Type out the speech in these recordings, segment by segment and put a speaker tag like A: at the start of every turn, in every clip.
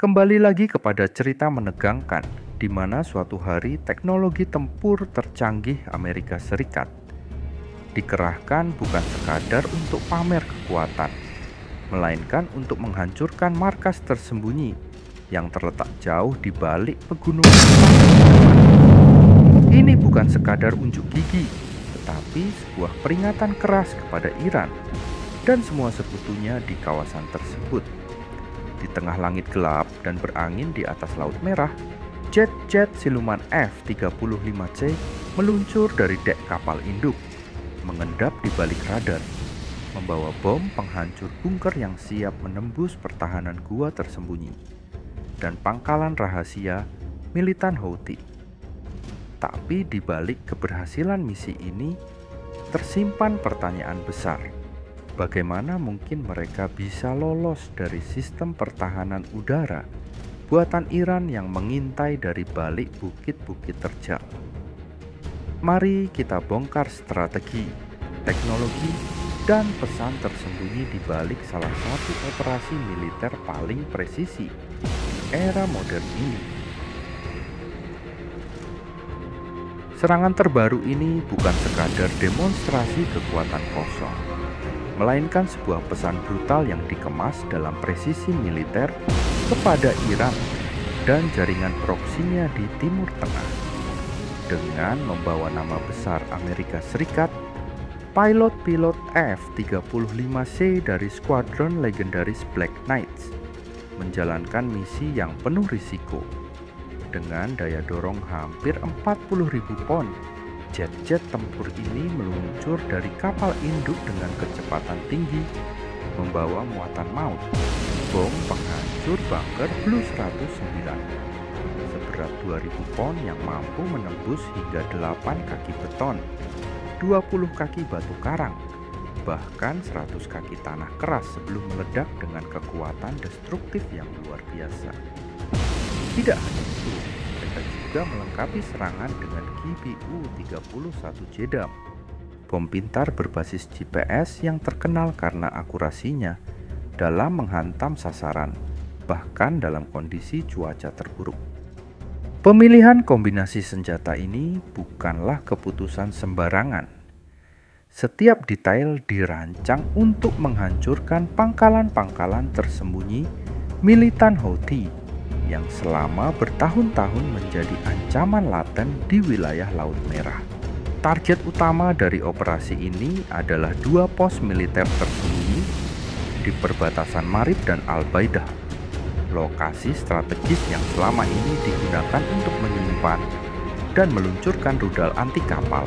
A: Kembali lagi kepada cerita menegangkan, di mana suatu hari teknologi tempur tercanggih Amerika Serikat dikerahkan bukan sekadar untuk pamer kekuatan, melainkan untuk menghancurkan markas tersembunyi yang terletak jauh di balik pegunungan. Ini bukan sekadar unjuk gigi, tetapi sebuah peringatan keras kepada Iran dan semua sekutunya di kawasan tersebut. Di tengah langit gelap dan berangin di atas Laut Merah, jet-jet siluman F-35C meluncur dari dek kapal induk, mengendap di balik radar, membawa bom penghancur bunker yang siap menembus pertahanan gua tersembunyi dan pangkalan rahasia militan Houthi. Tapi di balik keberhasilan misi ini tersimpan pertanyaan besar. Bagaimana mungkin mereka bisa lolos dari sistem pertahanan udara buatan Iran yang mengintai dari balik bukit-bukit terjal? Mari kita bongkar strategi, teknologi, dan pesan tersembunyi di balik salah satu operasi militer paling presisi era modern ini. Serangan terbaru ini bukan sekadar demonstrasi kekuatan kosong, melainkan sebuah pesan brutal yang dikemas dalam presisi militer kepada Iran dan jaringan proksinya di Timur Tengah. Dengan membawa nama besar Amerika Serikat, pilot-pilot F-35C dari skuadron legendaris Black Knights menjalankan misi yang penuh risiko. Dengan daya dorong hampir 40.000 pon, jet-jet tempur ini meluncur dari kapal induk dengan kecepatan tinggi, membawa muatan maut, bom penghancur bunker Blue 109, seberat 2.000 pon yang mampu menembus hingga 8 kaki beton, 20 kaki batu karang, bahkan 100 kaki tanah keras sebelum meledak dengan kekuatan destruktif yang luar biasa. Tidak hanya itu, mereka juga melengkapi serangan dengan GBU-31 Jedam, bom pintar berbasis GPS yang terkenal karena akurasinya dalam menghantam sasaran, bahkan dalam kondisi cuaca terburuk. Pemilihan kombinasi senjata ini bukanlah keputusan sembarangan. Setiap detail dirancang untuk menghancurkan pangkalan-pangkalan tersembunyi militan Houthi yang selama bertahun-tahun menjadi ancaman laten di wilayah Laut Merah. Target utama dari operasi ini adalah dua pos militer tersembunyi di perbatasan Marib dan Al-Baidah, lokasi strategis yang selama ini digunakan untuk menyimpan dan meluncurkan rudal anti kapal,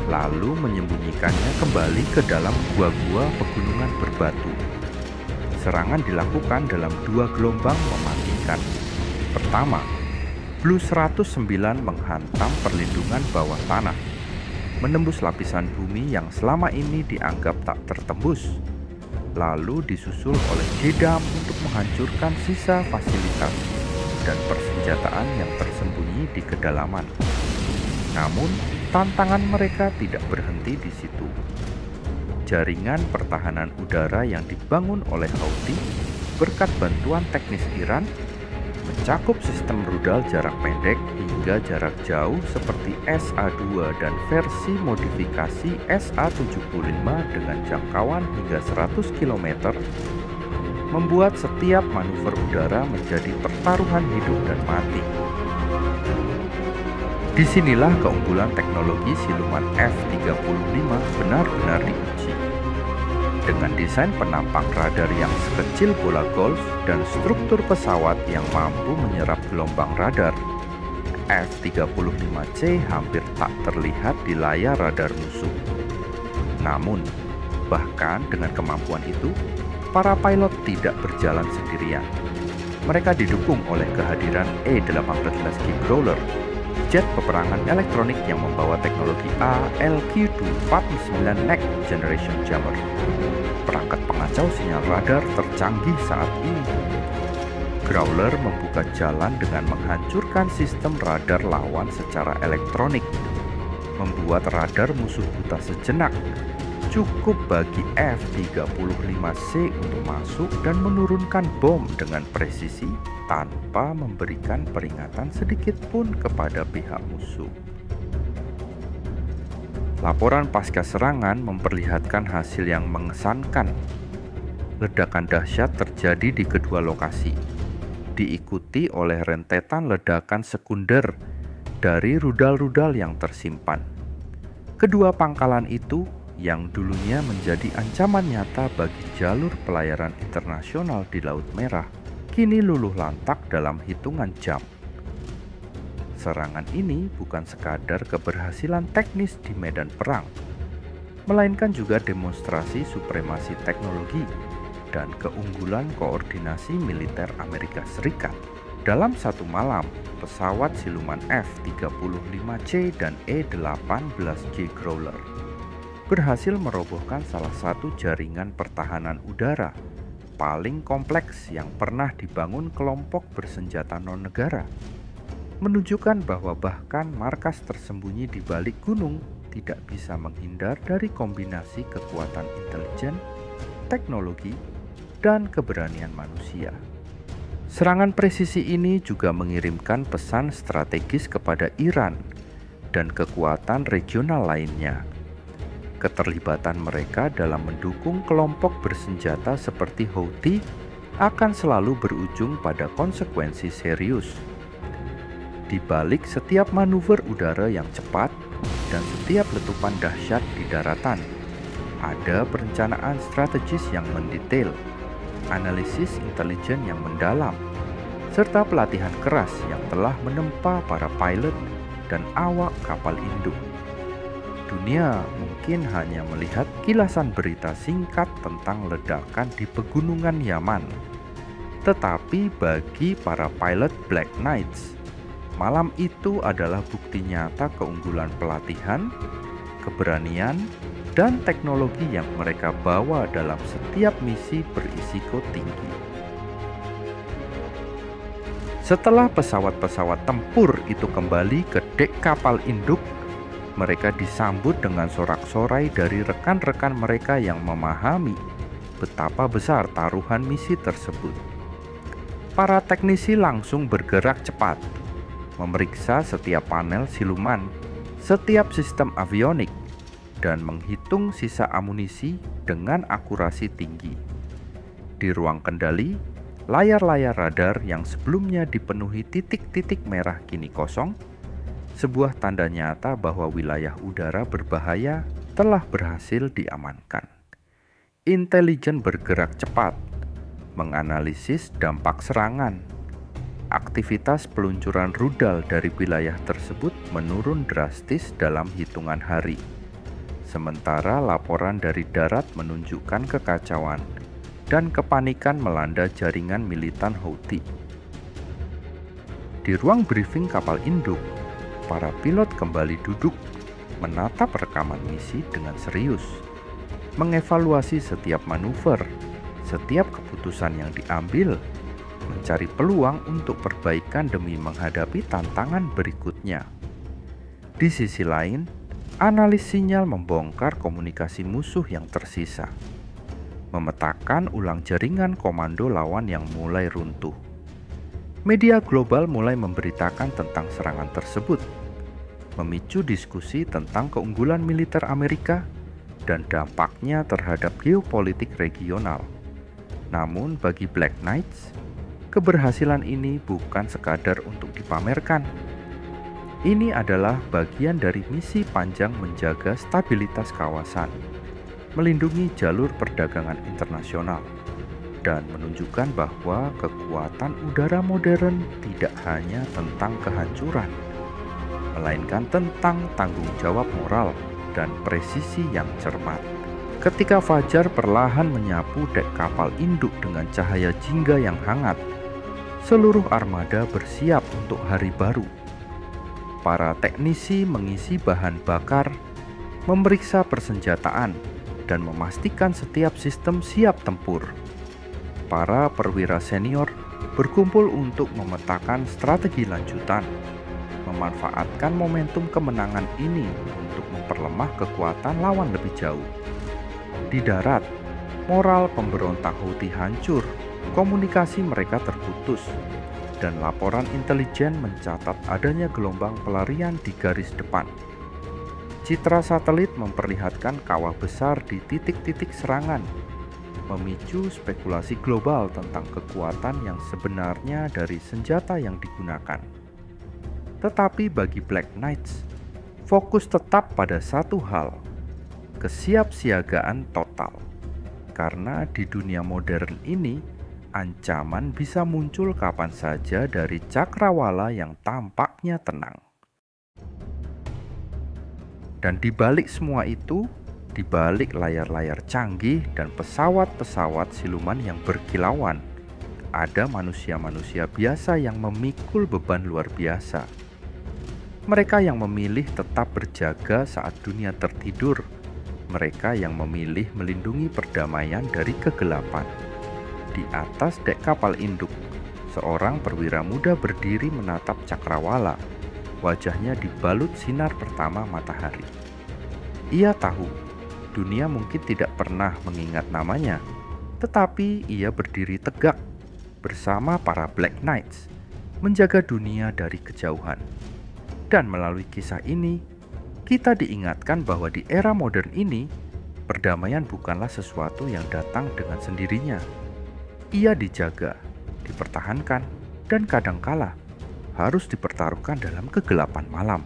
A: lalu menyembunyikannya kembali ke dalam gua-gua pegunungan berbatu. Serangan dilakukan dalam dua gelombang mematikan. Pertama, Blue 109 menghantam perlindungan bawah tanah, menembus lapisan bumi yang selama ini dianggap tak tertembus, lalu disusul oleh Jedam untuk menghancurkan sisa fasilitas dan persenjataan yang tersembunyi di kedalaman. Namun, tantangan mereka tidak berhenti di situ. Jaringan pertahanan udara yang dibangun oleh Houthi berkat bantuan teknis Iran mencakup sistem rudal jarak pendek hingga jarak jauh seperti SA-2 dan versi modifikasi SA-75 dengan jangkauan hingga 100 km, membuat setiap manuver udara menjadi pertaruhan hidup dan mati. Disinilah keunggulan teknologi siluman F-35 benar-benar diuji. Dengan desain penampang radar yang sekecil bola golf dan struktur pesawat yang mampu menyerap gelombang radar, F-35C hampir tak terlihat di layar radar musuh. Namun, bahkan dengan kemampuan itu, para pilot tidak berjalan sendirian. Mereka didukung oleh kehadiran E-18G Growler, jet peperangan elektronik yang membawa teknologi ALQ-249 Next Generation Jammer, perangkat pengacau sinyal radar tercanggih saat ini. Growler membuka jalan dengan menghancurkan sistem radar lawan secara elektronik, membuat radar musuh buta sejenak, cukup bagi F-35C untuk masuk dan menurunkan bom dengan presisi tanpa memberikan peringatan sedikit pun kepada pihak musuh. Laporan pasca serangan memperlihatkan hasil yang mengesankan. Ledakan dahsyat terjadi di kedua lokasi, diikuti oleh rentetan ledakan sekunder dari rudal-rudal yang tersimpan. Kedua pangkalan itu yang dulunya menjadi ancaman nyata bagi jalur pelayaran internasional di Laut Merah, kini luluh lantak dalam hitungan jam. Serangan ini bukan sekadar keberhasilan teknis di medan perang, melainkan juga demonstrasi supremasi teknologi dan keunggulan koordinasi militer Amerika Serikat. Dalam satu malam, pesawat siluman F-35C dan E-18J Growler berhasil merobohkan salah satu jaringan pertahanan udara paling kompleks yang pernah dibangun kelompok bersenjata non-negara, menunjukkan bahwa bahkan markas tersembunyi di balik gunung tidak bisa menghindar dari kombinasi kekuatan intelijen, teknologi, dan keberanian manusia. Serangan presisi ini juga mengirimkan pesan strategis kepada Iran dan kekuatan regional lainnya. Keterlibatan mereka dalam mendukung kelompok bersenjata seperti Houthi akan selalu berujung pada konsekuensi serius. Di balik setiap manuver udara yang cepat dan setiap letupan dahsyat di daratan, ada perencanaan strategis yang mendetail, analisis intelijen yang mendalam, serta pelatihan keras yang telah menempa para pilot dan awak kapal induk. Dunia mungkin hanya melihat kilasan berita singkat tentang ledakan di pegunungan Yaman. Tetapi bagi para pilot Black Knights, malam itu adalah bukti nyata keunggulan pelatihan, keberanian, dan teknologi yang mereka bawa dalam setiap misi berisiko tinggi. Setelah pesawat-pesawat tempur itu kembali ke dek kapal induk, mereka disambut dengan sorak-sorai dari rekan-rekan mereka yang memahami betapa besar taruhan misi tersebut. Para teknisi langsung bergerak cepat, memeriksa setiap panel siluman, setiap sistem avionik, dan menghitung sisa amunisi dengan akurasi tinggi. Di ruang kendali, layar-layar radar yang sebelumnya dipenuhi titik-titik merah kini kosong, sebuah tanda nyata bahwa wilayah udara berbahaya telah berhasil diamankan. Intelijen bergerak cepat, menganalisis dampak serangan. Aktivitas peluncuran rudal dari wilayah tersebut menurun drastis dalam hitungan hari. Sementara laporan dari darat menunjukkan kekacauan dan kepanikan melanda jaringan militan Houthi. Di ruang briefing kapal induk, para pilot kembali duduk, menatap rekaman misi dengan serius, mengevaluasi setiap manuver, setiap keputusan yang diambil, mencari peluang untuk perbaikan demi menghadapi tantangan berikutnya. Di sisi lain, analis sinyal membongkar komunikasi musuh yang tersisa, memetakan ulang jaringan komando lawan yang mulai runtuh. Media global mulai memberitakan tentang serangan tersebut, memicu diskusi tentang keunggulan militer Amerika dan dampaknya terhadap geopolitik regional. Namun bagi Black Knights, keberhasilan ini bukan sekadar untuk dipamerkan. Ini adalah bagian dari misi panjang menjaga stabilitas kawasan, melindungi jalur perdagangan internasional, dan menunjukkan bahwa kekuatan udara modern tidak hanya tentang kehancuran, melainkan tentang tanggung jawab moral dan presisi yang cermat. Ketika fajar perlahan menyapu dek kapal induk dengan cahaya jingga yang hangat, seluruh armada bersiap untuk hari baru. Para teknisi mengisi bahan bakar, memeriksa persenjataan, dan memastikan setiap sistem siap tempur. Para perwira senior berkumpul untuk memetakan strategi lanjutan, memanfaatkan momentum kemenangan ini untuk memperlemah kekuatan lawan lebih jauh. Di darat, moral pemberontak Houthi hancur, komunikasi mereka terputus, dan laporan intelijen mencatat adanya gelombang pelarian di garis depan. Citra satelit memperlihatkan kawah besar di titik-titik serangan, memicu spekulasi global tentang kekuatan yang sebenarnya dari senjata yang digunakan. Tetapi bagi Black Knights, fokus tetap pada satu hal, kesiapsiagaan total. Karena di dunia modern ini, ancaman bisa muncul kapan saja dari cakrawala yang tampaknya tenang. Dan di balik semua itu, di balik layar-layar canggih dan pesawat-pesawat siluman yang berkilauan, ada manusia-manusia biasa yang memikul beban luar biasa. Mereka yang memilih tetap berjaga saat dunia tertidur, mereka yang memilih melindungi perdamaian dari kegelapan. Di atas dek kapal induk, seorang perwira muda berdiri menatap cakrawala. Wajahnya dibalut sinar pertama matahari. Ia tahu, dunia mungkin tidak pernah mengingat namanya, tetapi ia berdiri tegak bersama para Black Knights, menjaga dunia dari kejauhan. Dan melalui kisah ini, kita diingatkan bahwa di era modern ini, perdamaian bukanlah sesuatu yang datang dengan sendirinya. Ia dijaga, dipertahankan, dan kadangkala harus dipertaruhkan dalam kegelapan malam.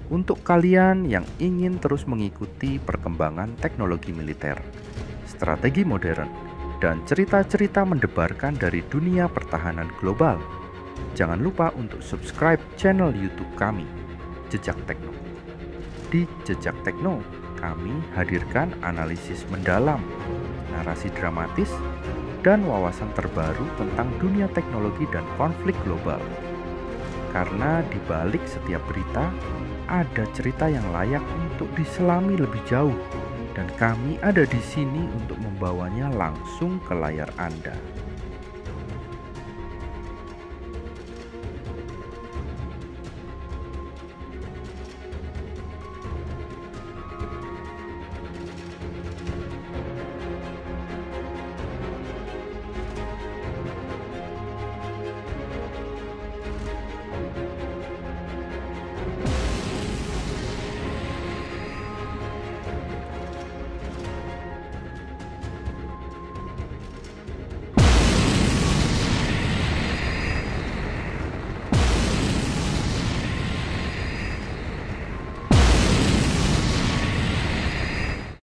A: Untuk kalian yang ingin terus mengikuti perkembangan teknologi militer, strategi modern, dan cerita-cerita mendebarkan dari dunia pertahanan global, jangan lupa untuk subscribe channel YouTube kami, Jejak Tekno. Di Jejak Tekno, kami hadirkan analisis mendalam, narasi dramatis, dan wawasan terbaru tentang dunia teknologi dan konflik global. Karena di balik setiap berita, ada cerita yang layak untuk diselami lebih jauh, dan kami ada di sini untuk membawanya langsung ke layar Anda.